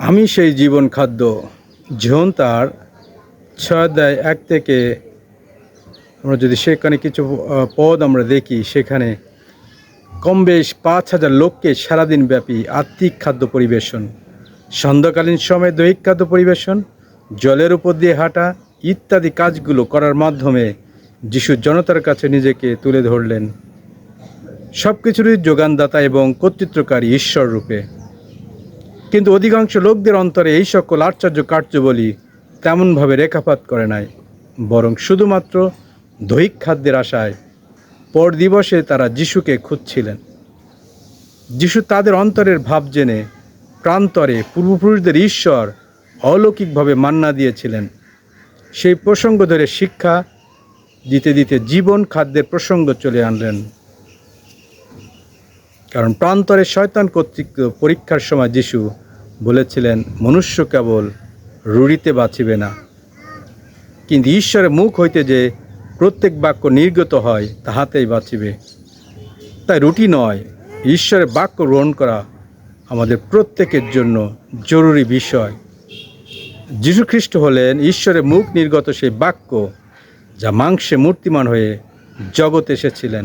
আমি সেই জীবন খাদ্য। জন তার 6 অধ্যায় 1 থেকে আমরা যদি সেখানে কিছু পদ আমরা দেখি, সেখানে কম বেশ 5,000 লোককে সারাদিন ব্যাপী আত্মিক খাদ্য পরিবেশন, সন্ধ্যাকালীন সময়ে দৈহিক খাদ্য পরিবেশন, জলের উপর দিয়ে হাঁটা ইত্যাদি কাজগুলো করার মাধ্যমে যিশু জনতার কাছে নিজেকে তুলে ধরলেন সব কিছুরই যোগানদাতা এবং কর্তৃত্বকারী ঈশ্বর রূপে। কিন্তু অধিকাংশ লোকদের অন্তরে এই সকল আশ্চর্য কার্যবলী তেমনভাবে রেখাপাত করে নাই, বরং শুধুমাত্র দৈহিক খাদ্যের আশায় পর দিবসে তারা যিশুকে খুঁজছিলেন। যিশু তাদের অন্তরের ভাব জেনে প্রান্তরে পূর্বপুরুষদের ঈশ্বর অলৌকিকভাবে মান্না দিয়েছিলেন সেই প্রসঙ্গ ধরে শিক্ষা দিতে দিতে জীবন খাদ্যের প্রসঙ্গ চলে আনলেন। কারণ প্রান্তরে শয়তান কর্তৃক পরীক্ষার সময় যিশু বলেছিলেন, মনুষ্য কেবল রুটিতে বাঁচিবে না, কিন্তু ঈশ্বরের মুখ হইতে যে প্রত্যেক বাক্য নির্গত হয় তাহাতেই বাঁচিবে। তাই রুটি নয়, ঈশ্বরের বাক্য গ্রহণ করা আমাদের প্রত্যেকের জন্য জরুরি বিষয়। যীশুখ্রিস্ট হলেন ঈশ্বরের মুখ নির্গত সেই বাক্য, যা মাংসে মূর্তিমান হয়ে জগতে এসেছিলেন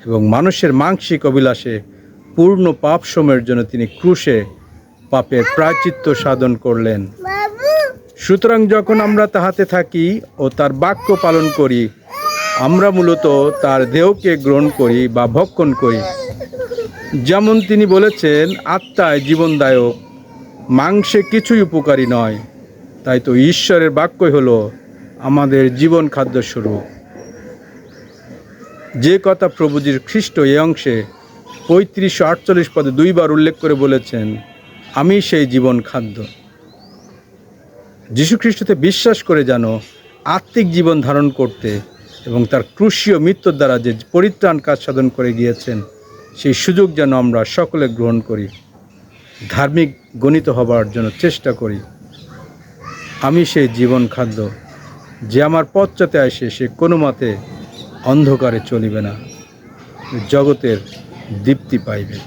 এবং মানুষের মাংসিক অভিলাষে পূর্ণ পাপ সময়ের জন্য তিনি ক্রুশে পাপের প্রায়শ্চিত্ত সাধন করলেন। সুতরাং যখন আমরা তাহাতে থাকি ও তার বাক্য পালন করি, আমরা মূলত তার দেহকে গ্রহণ করি বা ভক্ষণ করি। যেমন তিনি বলেছেন, আত্মায় জীবনদায়ক, মাংসে কিছুই উপকারী নয়। তাই তো ঈশ্বরের বাক্যই হলো আমাদের জীবন খাদ্য স্বরূপ। যে কথা প্রভু যীশু খ্রিস্ট এই অংশে 3548 পদে 2 বার উল্লেখ করে বলেছেন, আমি সেই জীবন খাদ্য। যীশু খ্রিস্টতে বিশ্বাস করে যেন আত্মিক জীবন ধারণ করতে এবং তার ক্রুশীয় মৃত্যুর দ্বারা যে পরিত্রাণ কাজ সাধন করে গিয়েছেন, সেই সুযোগ যেন আমরা সকলে গ্রহণ করি, ধার্মিক গণিত হবার জন্য চেষ্টা করি। আমি সেই জীবন খাদ্য, যে আমার পশ্চাতে আসে সে কোনো মতে অন্ধকারে চলিবে না, জগতের দীপ্তি পাইবে।